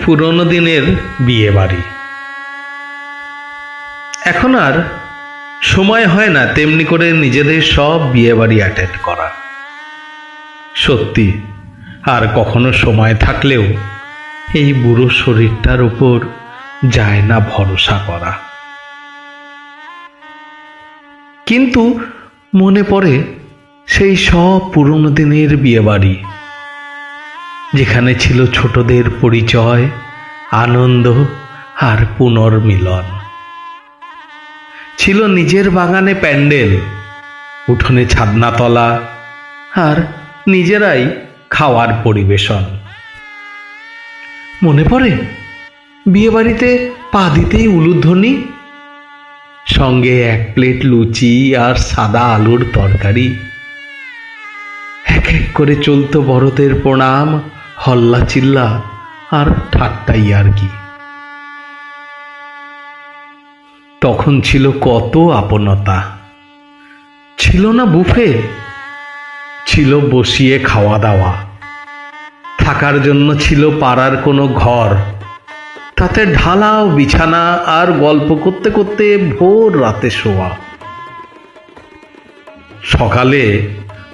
পুরনো দিনের বিয়ে বাড়ি। এখন আর সময় হয় না তেমনি করে নিজেদের সব বিয়ে বাড়ি অ্যাটেন্ড করা। সত্যি, আর কখনো সময় থাকলেও এই বুড়ো শরীরটার উপর যায় না ভরসা করা। কিন্তু মনে পড়ে সেই সব পুরনো দিনের বিয়ে বাড়ি, যেখানে ছিল ছোটদের পরিচয়, আনন্দ আর পুনর্মিলন। ছিল নিজের বাগানে প্যান্ডেল, উঠোনে ছাদনাতলা আর নিজেরাই খাওয়ার পরিবেশন। মনে পড়ে বিয়ে বাড়িতে পা দিতেই উলুধ্বনি, সঙ্গে এক প্লেট লুচি আর সাদা আলুর তরকারি। এক এক করে চলতো বড়দের প্রণাম, হল্লা চিল্লা আর ঠাট্টাই আর কি। তখন ছিল কত আপনতা। ছিল না বুফে, ছিল বসিয়ে খাওয়া দাওয়া। থাকার জন্য ছিল পাড়ার কোনো ঘর, তাতে ঢালাও বিছানা আর গল্প করতে করতে ভোর রাতে শোয়া। সকালে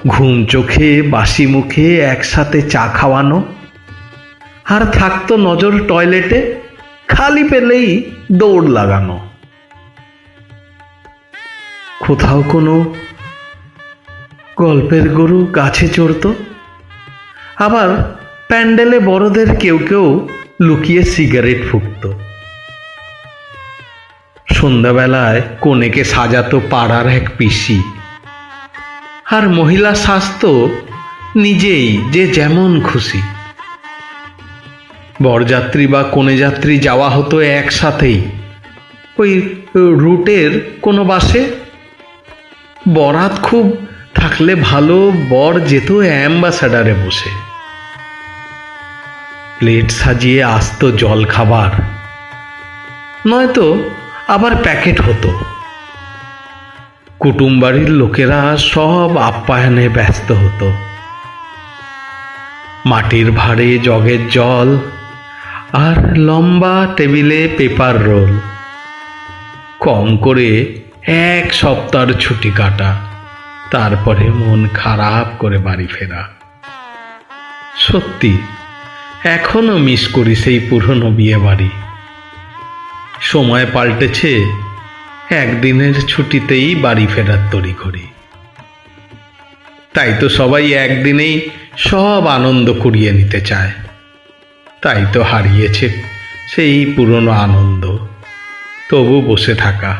ঘুম চোখে বাসি মুখে একসাথে চা খাওয়ানো, আর থাকতো নজর টয়লেটে, খালি পেলেই দৌড় লাগানো। কোথাও কোনো গল্পের গরু গাছে চড়ত, আবার প্যান্ডেলে বড়দের কেউ কেউ লুকিয়ে সিগারেট ফুঁকত। সন্ধ্যাবেলায় কনেকে সাজাতো পাড়ার এক পিসি, আর মহিলা সাজতো নিজেই যে যেমন খুশি। বরযাত্রী বা কনে যাত্রী যাওয়া হতো একসাথেই ওই রুটের কোনো বাসে। বরাত খুব থাকলে ভালো, বর যেত অ্যাম্বাসাডারে বসে। প্লেট সাজিয়ে আসতো জল খাবার, নয়তো আবার প্যাকেট হতো। কুটুম বাড়ির লোকেরা সব আপ্যায়নে ব্যস্ত হতো। মাটির ভাঁড়ে জগের জল আর লম্বা টেবিলে পেপার রোল। কম করে এক সপ্তাহ ছুটি কাটা, তারপরে মন খারাপ করে বাড়ি ফেরা। সত্যি, এখনো মিস করি সেই পুরনো বিয়ে বাড়ি। সময় পাল্টেছে, একদিনের ছুটিতেই বাড়ি ফেরার তড়িঘড়ি। তাই তো সবাই একদিনেই সব আনন্দ কুড়িয়ে নিতে চায়। তাই তো হারিয়েছে সেই পুরনো আনন্দ, তবু বসে থাকা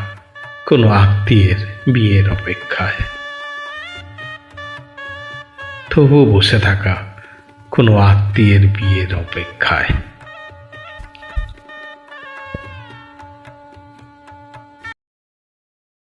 কোনো আত্মীয়ের বিয়ের অপেক্ষায়। তবু বসে থাকা কোনো আত্মীয়ের বিয়ের অপেক্ষায়।